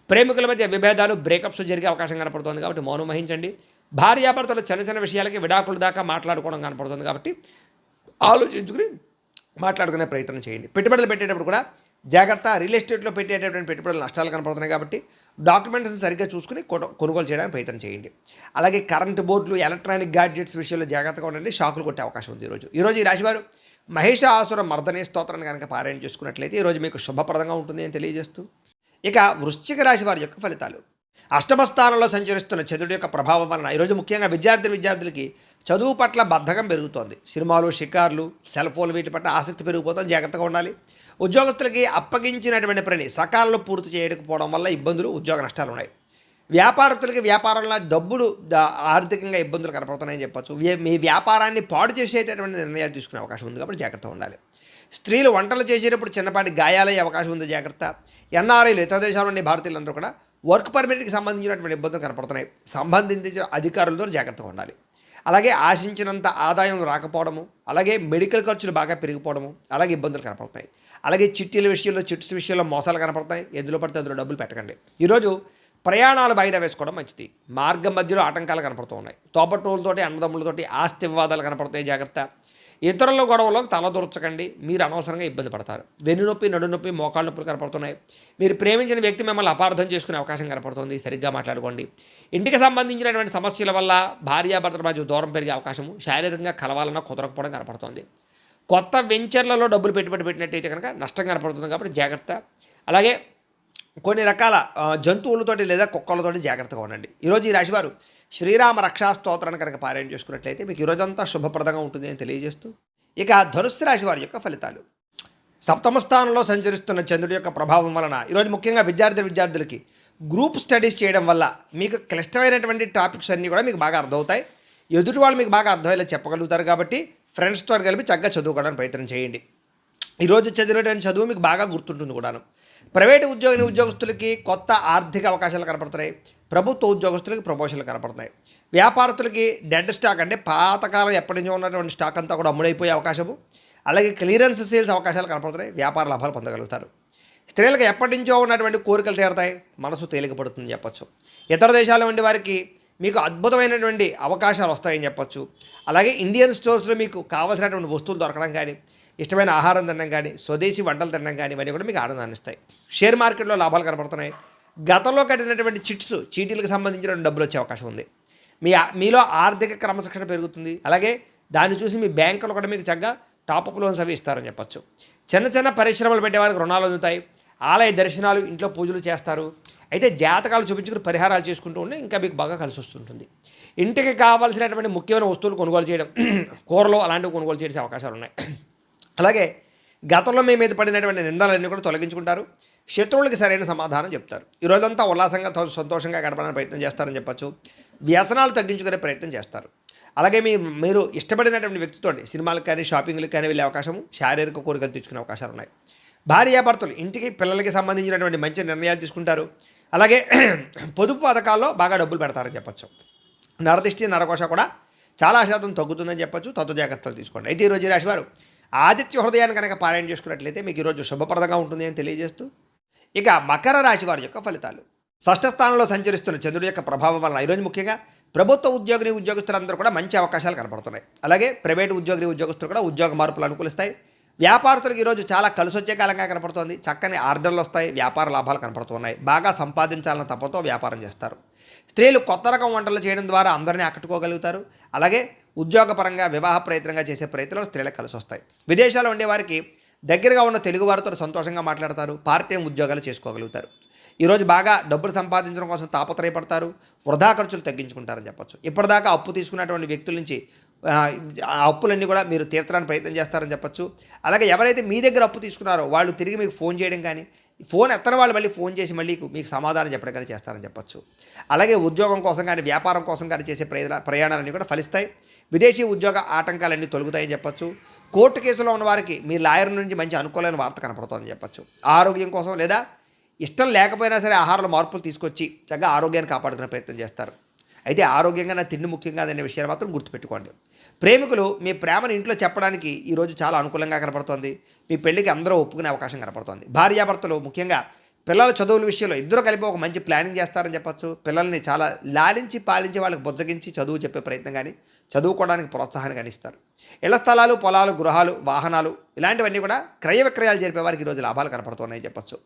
S1: ప్రేమికుల మధ్య విభేదాలు, బ్రేకప్స్ జరిగే అవకాశం కనపడుతుంది కాబట్టి మౌనం వహించండి. భార్యాభర్తలు చిన్న చిన్న విషయాలకి విడాకుల దాకా మాట్లాడుకోవడం కనపడుతుంది కాబట్టి ఆలోచించుకుని మాట్లాడుకునే ప్రయత్నం చేయండి. పెట్టుబడులు పెట్టేటప్పుడు కూడా జాగ్రత్త. రియల్ ఎస్టేట్లో పెట్టేటటువంటి పెట్టుబడులు నష్టాలు కనపడుతున్నాయి కాబట్టి డాక్యుమెంట్స్ని సరిగ్గా చూసుకుని కొనుగోలు చేయడానికి ప్రయత్నం చేయండి. అలాగే కరెంటు బోర్డులు, ఎలక్ట్రానిక్ గ్యాడ్జెట్స్ విషయంలో జాగ్రత్తగా ఉండండి. షాకులు కొట్టే అవకాశం ఉంది ఈరోజు ఈ రాశివారు మహిషాసుర మర్దనే స్తోత్రాన్ని కనుక పారాయణ చేసుకున్నట్లయితే ఈరోజు మీకు శుభప్రదంగా ఉంటుంది అని తెలియజేస్తూ, ఇక వృశ్చిక రాశి వారి యొక్క ఫలితాలు. అష్టమ స్థానంలో సంచరిస్తున్న చంద్రుడి యొక్క ప్రభావం వలన ఈరోజు ముఖ్యంగా విద్యార్థులకి చదువు పట్ల బద్ధకం పెరుగుతోంది. సినిమాలు, షికార్లు, సెల్ ఫోన్లు వీటి పట్ల ఆసక్తి పెరిగిపోతుంది, జాగ్రత్తగా ఉండాలి. ఉద్యోగస్తులకి అప్పగించినటువంటి పని సకాలంలో పూర్తి చేయకపోవడం వల్ల ఇబ్బందులు, ఉద్యోగ నష్టాలు ఉన్నాయి. వ్యాపారస్తులకి వ్యాపారంలో డబ్బులు ఆర్థికంగా ఇబ్బందులు కనపడుతున్నాయని చెప్పచ్చు. మీ వ్యాపారాన్ని పాడు చేసేటటువంటి నిర్ణయాలు తీసుకునే అవకాశం ఉంది కాబట్టి జాగ్రత్తగా ఉండాలి. స్త్రీలు వంటలు చేసేటప్పుడు చిన్నపాటి గాయాలయ్యే అవకాశం ఉంది, జాగ్రత్త. ఎన్ఆర్ఐలు, ఇతర దేశాల నుండి భారతీయులందరూ కూడా వర్క్ పర్మిట్కి సంబంధించినటువంటి ఇబ్బందులు కనపడుతున్నాయి. సంబంధించిన అధికారులతో జాగ్రత్తగా ఉండాలి. అలాగే ఆశించినంత ఆదాయం రాకపోవడము, అలాగే మెడికల్ ఖర్చులు బాగా పెరిగిపోవడము, అలాగే ఇబ్బందులు కనపడుతున్నాయి. అలాగే చిట్టీల విషయంలో, చిట్స్ విషయంలో మోసాలు కనపడుతున్నాయి. ఎందులో పడితే అందులో డబ్బులు పెట్టకండి. ఈరోజు ప్రయాణాలు వాయిదా వేసుకోవడం మంచిది. మార్గం మధ్యలో ఆటంకాలు కనపడుతూ ఉన్నాయి. తోబట్టువులతోటి, అన్నదమ్ములతోటి ఆస్తి వివాదాలు కనపడుతాయి. జాగ్రత్త. ఇతరుల గొడవలోకి తలదూర్చకండి. మీరు అనవసరంగా ఇబ్బంది పడతారు. వెన్నునొప్పి, నడునొప్పి, మోకాళ్ళ నొప్పులు కనపడుతున్నాయి. మీరు ప్రేమించిన వ్యక్తి మిమ్మల్ని అపార్థం చేసుకునే అవకాశం కనపడుతుంది. సరిగ్గా మాట్లాడుకోండి. ఇంటికి సంబంధించినటువంటి సమస్యల వల్ల భార్యాభర్తల మధ్య దూరం పెరిగే అవకాశము, శారీరకంగా కలవాలన్నా కుదరకపోవడం కనపడుతుంది. కొత్త వెంచర్లలో డబ్బులు పెట్టుబడి పెట్టినట్టయితే కనుక నష్టం కనపడుతుంది. కాబట్టి జాగ్రత్త. అలాగే కొన్ని రకాల జంతువులతోటి లేదా కుక్కలతోటి జాగ్రత్తగా ఉండండి. ఈరోజు ఈ రాశివారు శ్రీరామ రక్షా స్తోత్రాన్ని కనుక పారాయణ చేసుకున్నట్లయితే మీకు ఈరోజంతా శుభప్రదంగా ఉంటుంది అని తెలియజేస్తూ, ఇక ధనుస్సు రాశి వారి యొక్క ఫలితాలు. సప్తమ స్థానంలో సంచరిస్తున్న చంద్రుడి యొక్క ప్రభావం వలన ఈరోజు ముఖ్యంగా విద్యార్థులకి గ్రూప్ స్టడీస్ చేయడం వల్ల మీకు క్లిష్టమైనటువంటి టాపిక్స్ అన్నీ కూడా మీకు బాగా అర్థమవుతాయి. ఎదుటి వాళ్ళు మీకు బాగా అర్థమయ్యేలా చెప్పగలుగుతారు. కాబట్టి ఫ్రెండ్స్తో కలిపి చక్కగా చదువుకోవడానికి ప్రయత్నం చేయండి. ఈరోజు చదివినటువంటి చదువు మీకు బాగా గుర్తుంటుంది కూడాను. ప్రైవేటు ఉద్యోగస్తులకి కొత్త ఆర్థిక అవకాశాలు కనపడుతున్నాయి. ప్రభుత్వ ఉద్యోగస్తులకి ప్రమోషన్లు కనపడుతున్నాయి. వ్యాపారస్తులకి డెడ్ స్టాక్ అంటే పాతకాలం ఎప్పటి నుంచో ఉన్నటువంటి స్టాక్ అంతా కూడా అమ్ముడైపోయే అవకాశము, అలాగే క్లియరెన్స్ సేల్స్ అవకాశాలు కనపడుతున్నాయి. వ్యాపార లాభాలు పొందగలుగుతారు. స్త్రీలకు ఎప్పటి నుంచో ఉన్నటువంటి కోరికలు తీరతాయి. మనసు తేలికపడుతుంది చెప్పచ్చు. ఇతర దేశాల ఉండే వారికి మీకు అద్భుతమైనటువంటి అవకాశాలు వస్తాయని చెప్పచ్చు. అలాగే ఇండియన్ స్టోర్స్లో మీకు కావాల్సినటువంటి వస్తువులు దొరకడం కానీ, ఇష్టమైన ఆహారం తినడం కానీ, స్వదేశీ వంటలు తినడం కానీ ఇవన్నీ కూడా మీకు ఆనందాన్ని ఇస్తాయి. షేర్ మార్కెట్లో లాభాలు కనపడుతున్నాయి. గతంలో కట్టినటువంటి చీటీలకు సంబంధించిన డబ్బులు వచ్చే అవకాశం ఉంది. మీలో ఆర్థిక క్రమశిక్షణ పెరుగుతుంది. అలాగే దాన్ని చూసి మీ బ్యాంకులు కూడా మీకు చక్కగా టాపప్ లోన్స్ అవి ఇస్తారని చెప్పచ్చు. చిన్న చిన్న పరిశ్రమలు పెట్టే వారికి రుణాలు అందుతాయి. ఆలయ దర్శనాలు, ఇంట్లో పూజలు చేస్తారు. అయితే జాతకాలు చూపించుకుని పరిహారాలు చేసుకుంటూ ఉంటే ఇంకా మీకు బాగా కలిసి వస్తుంటుంది. ఇంటికి కావాల్సినటువంటి ముఖ్యమైన వస్తువులు కొనుగోలు చేయడం, కూరలు అలాంటివి కొనుగోలు చేసే అవకాశాలు ఉన్నాయి. అలాగే గతంలో మీ మీద పడినటువంటి నిందలన్నీ కూడా తొలగించుకుంటారు. శత్రువులకి సరైన సమాధానం చెప్తారు. ఈరోజంతా ఉల్లాసంగా సంతోషంగా గడపడానికి ప్రయత్నం చేస్తారని చెప్పచ్చు. వ్యసనాలు తగ్గించుకునే ప్రయత్నం చేస్తారు. అలాగే మీరు ఇష్టపడినటువంటి వ్యక్తితో సినిమాలకు కానీ, షాపింగ్లకు కానీ వెళ్ళే అవకాశము, శారీరక కోరికలు తెచ్చుకునే అవకాశాలు ఉన్నాయి. భార్యాభర్తలు ఇంటికి, పిల్లలకి సంబంధించినటువంటి మంచి నిర్ణయాలు తీసుకుంటారు. అలాగే పొదుపు పథకాల్లో బాగా డబ్బులు పెడతారని చెప్పచ్చు. నరదిష్టి, నరకోశ కూడా చాలా శాతం తగ్గుతుందని చెప్పచ్చు. తత్వ జాగ్రత్తలు తీసుకోండి. అయితే ఈరోజు రాశివారు ఆదిత్య హృదయాన్ని కనుక పారాయణ చేసుకున్నట్లయితే మీకు ఈరోజు శుభప్రదంగా ఉంటుంది అని తెలియజేస్తూ, ఇక మకర రాశి వారి యొక్క ఫలితాలు. షష్ఠ స్థానంలో సంచరిస్తున్న చంద్రుడి యొక్క ప్రభావం వలన ఈరోజు ముఖ్యంగా ప్రభుత్వ ఉద్యోగులందరూ కూడా మంచి అవకాశాలు కనపడుతున్నాయి. అలాగే ప్రైవేటు ఉద్యోగస్తులు కూడా ఉద్యోగ మార్పులు అనుకూలిస్తాయి. వ్యాపారస్తులకు ఈరోజు చాలా కలిసి వచ్చే కాలంగా కనపడుతోంది. చక్కని ఆర్డర్లు వస్తాయి. వ్యాపార లాభాలు కనపడుతున్నాయి. బాగా సంపాదించాలన్న తపతో వ్యాపారం చేస్తారు. స్త్రీలు కొత్త రకం వంటలు చేయడం ద్వారా అందరినీ ఆకట్టుకోగలుగుతారు. అలాగే ఉద్యోగపరంగా, వివాహ ప్రయత్నంగా చేసే ప్రయత్నాలు స్త్రీలకు కలిసి వస్తాయి. విదేశాల్లో ఉండేవారికి దగ్గరగా ఉన్న తెలుగు వారితో సంతోషంగా మాట్లాడతారు. పార్ట్ టైం ఉద్యోగాలు చేసుకోగలుగుతారు. ఈరోజు బాగా డబ్బులు సంపాదించడం కోసం తాపత్రయపడతారు. వృధా ఖర్చులు తగ్గించుకుంటారని చెప్పచ్చు. ఇప్పటిదాకా అప్పు తీసుకున్నటువంటి వ్యక్తుల నుంచి ఆ అప్పులన్నీ కూడా మీరు తీర్చడానికి ప్రయత్నం చేస్తారని చెప్పచ్చు. అలాగే ఎవరైతే మీ దగ్గర అప్పు తీసుకున్నారో వాళ్ళు తిరిగి మీకు ఫోన్ చేయడం కానీ, ఫోన్ ఎత్తని వాళ్ళు మళ్ళీ ఫోన్ చేసి మళ్ళీ మీకు సమాధానం చెప్పడం కానీ చేస్తారని చెప్పచ్చు. అలాగే ఉద్యోగం కోసం కానీ, వ్యాపారం కోసం కానీ చేసే ప్రయాణాలన్నీ కూడా ఫలిస్తాయి. విదేశీ ఉద్యోగ ఆటంకాలన్నీ తొలగుతాయని చెప్పచ్చు. కోర్టు కేసులో ఉన్న వారికి మీ లాయర్ నుంచి మంచి అనుకూలమైన వార్త కనపడుతుందని చెప్పచ్చు. ఆరోగ్యం కోసం లేదా ఇష్టం లేకపోయినా సరే ఆహారంలో మార్పులు తీసుకొచ్చి చక్కగా ఆరోగ్యాన్ని కాపాడుకునే ప్రయత్నం చేస్తారు. అయితే ఆరోగ్యంగా నా తిండి ముఖ్యంగా అనే విషయాన్ని మాత్రం గుర్తుపెట్టుకోండి. ప్రేమికులు మీ ప్రేమను ఇంట్లో చెప్పడానికి ఈరోజు చాలా అనుకూలంగా కనపడుతోంది. మీ పెళ్లికి అందరూ ఒప్పుకునే అవకాశం కనపడుతోంది. భార్యాభర్తలు ముఖ్యంగా పిల్లల చదువుల విషయంలో ఇద్దరు కలిపి ఒక మంచి ప్లానింగ్ చేస్తారని చెప్పచ్చు. పిల్లల్ని చాలా లాలించి పాలించి వాళ్ళకి బుజ్జగించి చదువు చెప్పే ప్రయత్నం కానీ, చదువుకోవడానికి ప్రోత్సాహాన్ని కానీ ఇస్తారు. ఇళ్ల స్థలాలు, పొలాలు, గృహాలు, వాహనాలు ఇలాంటివన్నీ కూడా క్రయ విక్రయాలు జరిపే వారికి ఈరోజు లాభాలు కనపడుతున్నాయని చెప్పచ్చు.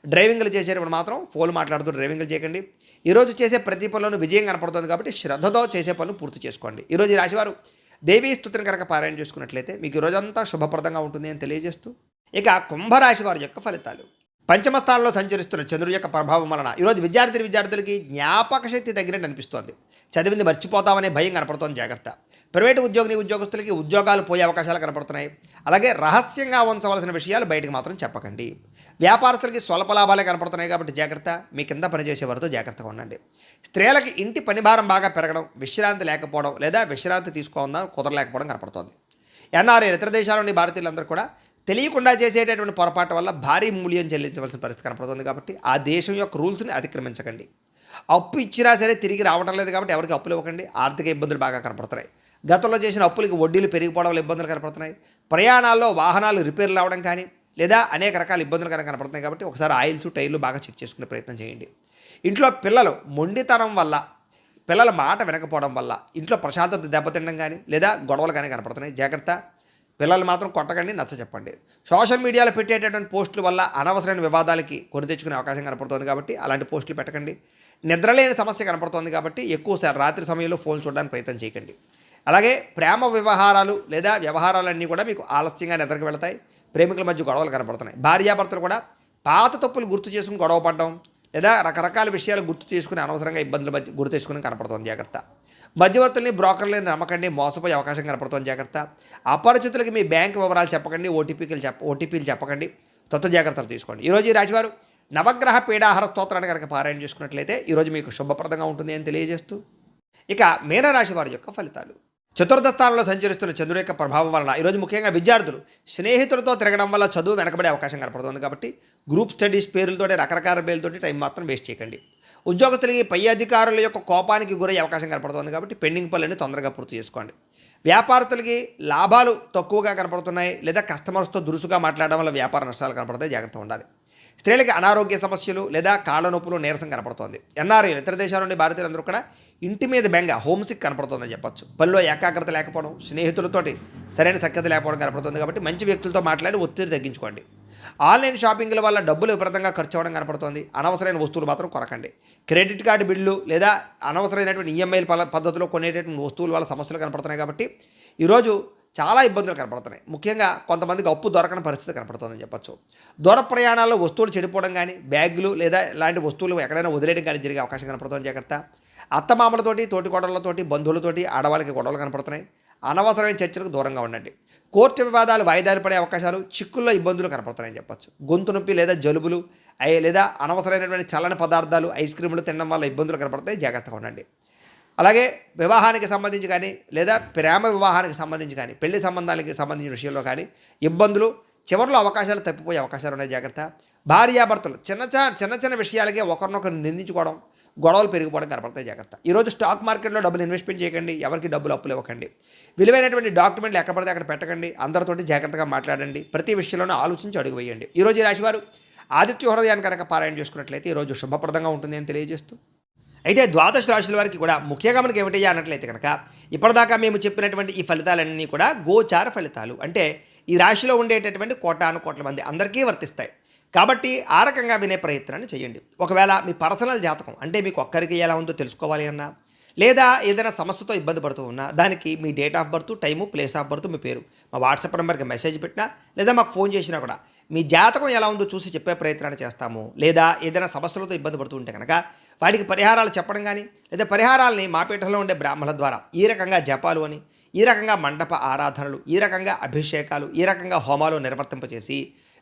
S1: డ్రైవింగ్లు చేసేటప్పుడు మాత్రం ఫోన్ మాట్లాడుతూ డ్రైవింగ్లు చేయకండి. ఈరోజు చేసే ప్రతి పనులను విజయం కనపడుతుంది కాబట్టి శ్రద్ధతో చేసే పనులు పూర్తి చేసుకోండి. ఈరోజు ఈ రాశివారు దేవీ స్తుతిని కనుక పారాయణ చేసుకున్నట్లయితే మీకు ఈరోజంతా శుభప్రదంగా ఉంటుంది అని తెలియజేస్తూ, ఇక కుంభరాశి వారి యొక్క ఫలితాలు. పంచమ స్థానంలో సంచరిస్తున్న చంద్రుడి యొక్క ప్రభావం వలన ఈరోజు విద్యార్థులకి జ్ఞాపక శక్తి తగ్గినట్టు అనిపిస్తోంది. చదివింది మర్చిపోతామనే భయం కనపడుతోంది. జాగ్రత్త. ప్రైవేటు ఉద్యోగస్తులకి ఉద్యోగాలు పోయే అవకాశాలు కనపడుతున్నాయి. అలాగే రహస్యంగా ఉంచవలసిన విషయాలు బయటకు మాత్రం చెప్పకండి. వ్యాపారస్తులకి స్వల్ప లాభాలే కనపడుతున్నాయి కాబట్టి జాగ్రత్త. మీ కింద పనిచేసే వారితో జాగ్రత్తగా ఉండండి. స్త్రీలకి ఇంటి పని భారం బాగా పెరగడం, విశ్రాంతి లేకపోవడం లేదా విశ్రాంతి తీసుకోవడం కుదరలేకపోవడం కనపడుతోంది. ఎన్ఆర్ఐ ఇతర దేశాల నుండి భారతీయులందరూ కూడా తెలియకుండా చేసేటటువంటి పొరపాటు వల్ల భారీ మూల్యం చెల్లించవలసిన పరిస్థితి కనపడుతుంది. కాబట్టి ఆ దేశం యొక్క రూల్స్ని అతిక్రమించకండి. అప్పు ఇచ్చినా సరే తిరిగి రావటం లేదు కాబట్టి ఎవరికి అప్పులు ఇవ్వకండి. ఆర్థిక ఇబ్బందులు బాగా కనపడుతున్నాయి. గతంలో చేసిన అప్పులకి వడ్డీలు పెరిగిపోవడం వల్ల ఇబ్బందులు కనపడుతున్నాయి. ప్రయాణాల్లో వాహనాలు రిపేర్లు అవ్వడం కానీ లేదా అనేక రకాల ఇబ్బందులు కనపడుతున్నాయి. కాబట్టి ఒకసారి ఆయిల్స్ టైర్లు బాగా చెక్ చేసుకునే ప్రయత్నం చేయండి. ఇంట్లో పిల్లలు మొండితనం వల్ల, పిల్లల మాట వినకపోవడం వల్ల ఇంట్లో ప్రశాంతత దెబ్బతినడం కానీ లేదా గొడవలు కానీ కనపడుతున్నాయి. జాగ్రత్త. పిల్లలు మాత్రం కొట్టకండి, నచ్చ చెప్పండి. సోషల్ మీడియాలో పెట్టేటటువంటి పోస్టుల వల్ల అనవసరమైన వివాదాలకి కొని తెచ్చుకునే అవకాశం కనపడుతుంది. కాబట్టి అలాంటి పోస్టులు పెట్టకండి. నిద్రలేని సమస్య కనపడుతుంది కాబట్టి ఎక్కువసారి రాత్రి సమయంలో ఫోన్ చూడడానికి ప్రయత్నం చేయకండి. అలాగే ప్రేమ వ్యవహారాలు లేదా వ్యవహారాలన్నీ కూడా మీకు ఆలస్యంగా నిద్రకు వెళతాయి. ప్రేమికుల మధ్య గొడవలు కనపడుతున్నాయి. భార్యాభర్తలు కూడా పాత తప్పులు గుర్తు చేసుకుని గొడవ పడడం లేదా రకరకాల విషయాలు గుర్తు చేసుకుని అనవసరంగా ఇబ్బందులు గుర్తు తెచ్చుకుని కనపడుతుంది. జాగ్రత్త. మధ్యవర్తుల్ని బ్రోకర్లని నమ్మకండి, మోసపోయే అవకాశం కనపడుతుంది. జాగ్రత్త. అపరిచితులకి మీ బ్యాంక్ వివరాలు చెప్పకండి, ఓటీపీలు చెప్పకండి. జాగ్రత్తలు తీసుకోండి. ఈరోజు ఈ రాశివారు నవగ్రహ పీడాహార స్తోత్రాన్ని కనుక పారాయణ చేసుకున్నట్లయితే ఈరోజు మీకు శుభప్రదంగా ఉంటుంది అని తెలియజేస్తూ, ఇక మీనరాశి వారి యొక్క ఫలితాలు. చతుర్థ స్థానంలో సంచరిస్తున్న చంద్రుడి యొక్క ప్రభావం వలన ఈరోజు ముఖ్యంగా విద్యార్థులు స్నేహితులతో తిరగడం వల్ల చదువు వెనకబడే అవకాశం కనపడుతుంది. కాబట్టి గ్రూప్ స్టడీస్ పేర్లతోటి రకరకాల పేర్లతోటి టైం మాత్రం వేస్ట్ చేయకండి. ఉద్యోగస్తులకి పై అధికారుల యొక్క కోపానికి గురయ్యే అవకాశం కనపడుతుంది. కాబట్టి పెండింగ్ పనులని తొందరగా పూర్తి చేసుకోండి. వ్యాపారస్తులకి లాభాలు తక్కువగా కనపడుతున్నాయి లేదా కస్టమర్స్తో దురుసుగా మాట్లాడడం వల్ల వ్యాపార నష్టాలు కనపడతాయి. జాగ్రత్తగా ఉండాలి. స్త్రీలకి అనారోగ్య సమస్యలు లేదా కాళ్ళ నొప్పులు, నీరసం కనపడుతోంది. ఎన్ఆర్ఐలు ఇతర దేశాల నుండి భారతీయులందరూ కూడా ఇంటి మీద బెంగ, హోమ్సిక్ కనపడుతుందని చెప్పొచ్చు. పనిలో ఏకాగ్రత లేకపోవడం, స్నేహితులతోటి సరైన సఖ్యత లేకపోవడం కనపడుతుంది. కాబట్టి మంచి వ్యక్తులతో మాట్లాడి ఒత్తిడి తగ్గించుకోండి. ఆన్లైన్ షాపింగ్ల వల్ల డబ్బులు విపరీతంగా ఖర్చు అవ్వడం కనపడుతుంది. అనవసరమైన వస్తువులు మాత్రం కొనకండి. క్రెడిట్ కార్డు బిల్లు లేదా అనవసరమైనటువంటి ఈఎంఐల పద్ధతిలో కొనేటటువంటి వస్తువుల వల్ల సమస్యలు కనపడుతున్నాయి. కాబట్టి ఈరోజు చాలా ఇబ్బందులు కనపడుతున్నాయి. ముఖ్యంగా కొంతమందికి అప్పు దొరకని పరిస్థితి కనపడుతుందని చెప్పొచ్చు. దూర ప్రయాణాల్లో వస్తువులు చెడిపోవడం కానీ, బ్యాగులు లేదా ఇలాంటి వస్తువులు ఎక్కడైనా వదిలేయడం కానీ జరిగే అవకాశం కనపడుతుంది. జాగ్రత్త. అత్తమామలతోటి, తోటికోడళ్లతోటి, బంధువులతోటి ఆడవాళ్ళకి గొడవలు కనపడుతున్నాయి. అనవసరమైన చర్చలకు దూరంగా ఉండండి. కోర్టు వివాదాలు వాయిదాలు పడే అవకాశాలు, చిక్కుల్లో ఇబ్బందులు కనపడుతున్నాయని చెప్పొచ్చు. గొంతు నొప్పి లేదా జలుబులు లేదా అనవసరమైనటువంటి చల్లని పదార్థాలు, ఐస్ క్రీములు తినడం వల్ల ఇబ్బందులు కనపడతాయి. జాగ్రత్తగా ఉండండి. అలాగే వివాహానికి సంబంధించి కానీ లేదా ప్రేమ వివాహానికి సంబంధించి కానీ, పెళ్లి సంబంధాలకి సంబంధించిన విషయంలో కానీ ఇబ్బందులు, చివరిలో అవకాశాలు తప్పిపోయే అవకాశాలు ఉన్నాయి. జాగ్రత్త. భార్యాభర్తలు చిన్న చిన్న విషయాలకే ఒకరినొకరు నిందించుకోవడం, గొడవలు పెరిగిపోవడం కనపడతాయి. జాగ్రత్త. ఈరోజు స్టాక్ మార్కెట్లో డబ్బులు ఇన్వెస్ట్మెంట్ చేయకండి. ఎవరికి డబ్బులు అప్పులు ఇవ్వకండి. విలువైనటువంటి డాక్యుమెంట్లు ఎక్కడ పడితే అక్కడ పెట్టకండి. అందరితోటి జాగ్రత్తగా మాట్లాడండి. ప్రతి విషయంలోనూ ఆలోచించి అడుగు వేయండి. ఈరోజు ఈ రాశివారు ఆదిత్య హృదయాన్ని కనుక పారాయణ చేసుకున్నట్లయితే ఈరోజు శుభప్రదంగా ఉంటుంది అని తెలియజేస్తూ, అయితే ద్వాదశ రాశుల వారికి కూడా ముఖ్యంగా మనకి ఏమిటయ్యా అన్నట్లయితే కనుక ఇప్పటిదాకా మేము చెప్పినటువంటి ఈ ఫలితాలన్నీ కూడా గోచార ఫలితాలు. అంటే ఈ రాశిలో ఉండేటటువంటి కోటాను కోట్ల మంది అందరికీ వర్తిస్తాయి. కాబట్టి ఆ రకంగా వినే ప్రయత్నాన్ని చేయండి. ఒకవేళ మీ పర్సనల్ జాతకం అంటే మీకు ఒక్కరికి ఎలా ఉందో తెలుసుకోవాలి అన్నా లేదా ఏదైనా సమస్యతో ఇబ్బంది పడుతూ ఉన్నా దానికి మీ date of birth, time, place of birth, మీ పేరు మా వాట్సాప్ నెంబర్కి మెసేజ్ పెట్టినా లేదా మాకు ఫోన్ చేసినా కూడా మీ జాతకం ఎలా ఉందో చూసి చెప్పే ప్రయత్నాన్ని చేస్తాము. లేదా ఏదైనా సమస్యలతో ఇబ్బంది పడుతూ ఉంటే కనుక వాటికి పరిహారాలు చెప్పడం కానీ లేదా పరిహారాలని మా పీఠంలో ఉండే బ్రాహ్మణుల ద్వారా ఈ రకంగా జపాలు అని, ఈ రకంగా మండప ఆరాధనలు, ఈ రకంగా అభిషేకాలు, ఈ రకంగా హోమాలు నిర్వర్తింపచేసి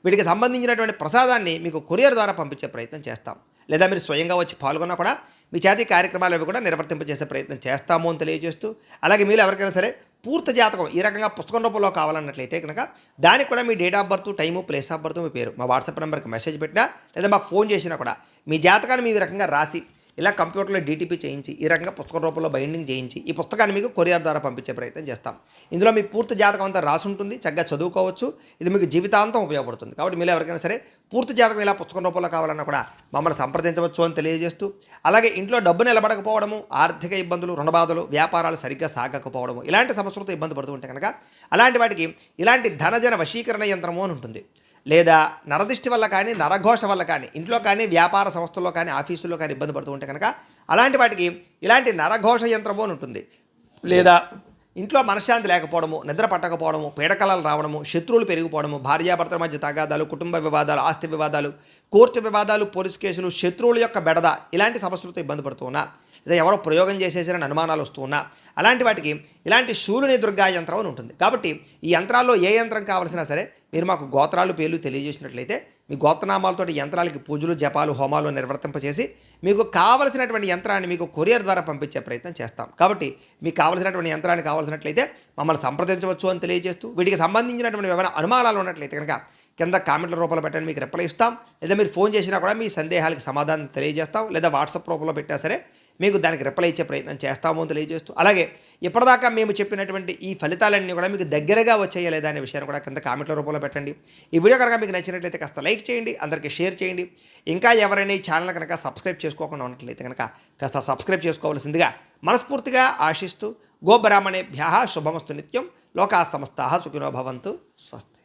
S1: వీటికి సంబంధించినటువంటి ప్రసాదాన్ని మీకు కొరియర్ ద్వారా పంపించే ప్రయత్నం చేస్తాం. లేదా మీరు స్వయంగా వచ్చి పాల్గొన్నా కూడా మీ చేతి కార్యక్రమాలు అవి కూడా నిర్వర్తింపజేసే ప్రయత్నం చేస్తాము అని తెలియజేస్తూ, అలాగే మీరు ఎవరికైనా సరే పూర్తి జాతకం ఈ రకంగా పుస్తకం రూపంలో కావాలన్నట్లయితే కనుక దానికి కూడా మీ date of birth, time, place of birth, మీ పేరు మా వాట్సాప్ నెంబర్కి మెసేజ్ పెట్టినా లేదా మాకు ఫోన్ చేసినా కూడా మీ జాతకాన్ని మీ రకంగా రాసి ఇలా కంప్యూటర్లో డీటీపీ చేయించి ఈ రకంగా పుస్తక రూపంలో బైండింగ్ చేయించి ఈ పుస్తకాన్ని మీకు కొరియర్ ద్వారా పంపించే ప్రయత్నం చేస్తాం. ఇందులో మీ పూర్తి జాతకం అంతా రాసి ఉంటుంది. చక్కగా చదువుకోవచ్చు. ఇది మీకు జీవితాంతం ఉపయోగపడుతుంది. కాబట్టి మీరు ఎవరికైనా సరే పూర్తి జాతకం ఇలా పుస్తకం రూపంలో కావాలన్నా కూడా మమ్మల్ని సంప్రదించవచ్చు అని తెలియజేస్తూ, అలాగే ఇంట్లో డబ్బు నిలబడకపోవడము, ఆర్థిక ఇబ్బందులు, రుణబాధలు, వ్యాపారాలు సరిగ్గా సాగకపోవడము ఇలాంటి సమస్యలతో ఇబ్బంది పడుతూ ఉంటే కనుక అలాంటి వాటికి ఇలాంటి ధనజన వశీకరణ యంత్రము అని ఉంటుంది. లేదా నరదిష్టి వల్ల కానీ, నరఘోష వల్ల కానీ, ఇంట్లో కానీ, వ్యాపార సంస్థల్లో కానీ, ఆఫీసుల్లో కానీ ఇబ్బంది పడుతూ ఉంటే కనుక అలాంటి వాటికి ఇలాంటి నరఘోష యంత్రము అని ఉంటుంది. లేదా ఇంట్లో మనశ్శాంతి లేకపోవడము, నిద్ర పట్టకపోవడము, పీడకలలు రావడము, శత్రువులు పెరిగిపోవడము, భార్యాభర్తల మధ్య తగాదాలు, కుటుంబ వివాదాలు, ఆస్తి వివాదాలు, కోర్టు వివాదాలు, పోలీసు కేసులు, శత్రువుల యొక్క బెడద ఇలాంటి సమస్యలతో ఇబ్బంది పడుతూ ఉన్నా, లేదా ఎవరో ప్రయోగం చేసేసారని అనుమానాలు వస్తూ ఉన్నా అలాంటి వాటికి ఇలాంటి శూలుని దుర్గా యంత్రం అని ఉంటుంది. కాబట్టి ఈ యంత్రాల్లో ఏ యంత్రం కావాల్సినా సరే మీరు మాకు గోత్రాలు, పేర్లు తెలియజేసినట్లయితే మీ గోత్రనామాలతోటి యంత్రాలకి పూజలు జపాలు హోమాలు నిర్వర్తింపచేసి మీకు కావలసినటువంటి యంత్రాన్ని మీకు కొరియర్ ద్వారా పంపించే ప్రయత్నం చేస్తాం. కాబట్టి మీకు కావలసినటువంటి యంత్రాన్ని కావాల్సినట్లయితే మమ్మల్ని సంప్రదించవచ్చు అని తెలియజేస్తూ, వీటికి సంబంధించినటువంటి ఏమైనా అనుమానాలు ఉన్నట్లయితే కనుక కింద కామెంట్ల రూపంలో పెట్టండి, మీకు రిప్లై ఇస్తాం. లేదా మీరు ఫోన్ చేసినా కూడా మీ సందేహాలకు సమాధానం తెలియజేస్తాం. లేదా వాట్సాప్ రూపంలో పెట్టినా సరే మీకు దానికి రిప్లై ఇచ్చే ప్రయత్నం చేస్తాము అని తెలియజేస్తూ, అలాగే ఇప్పటిదాకా మేము చెప్పినటువంటి ఈ ఫలితాలన్నీ కూడా మీకు దగ్గరగా వచ్చాయా లేదా అనే విషయాన్ని కూడా కింద కామెంట్ల రూపంలో పెట్టండి. ఈ వీడియో కనుక మీకు నచ్చినట్లయితే కాస్త లైక్ చేయండి, అందరికీ షేర్ చేయండి. ఇంకా ఎవరైనా ఈ ఛానల్ కనుక సబ్స్క్రైబ్ చేసుకోకుండా ఉన్నట్లయితే కనుక కాస్త సబ్స్క్రైబ్ చేసుకోవాల్సిందిగా మనస్ఫూర్తిగా ఆశిస్తూ, గోబ్రాహ్మణేభ్యः శుభమస్తు నిత్యం, లోకాः సమస్తాः సుఖినో భవంతు. స్వస్తి.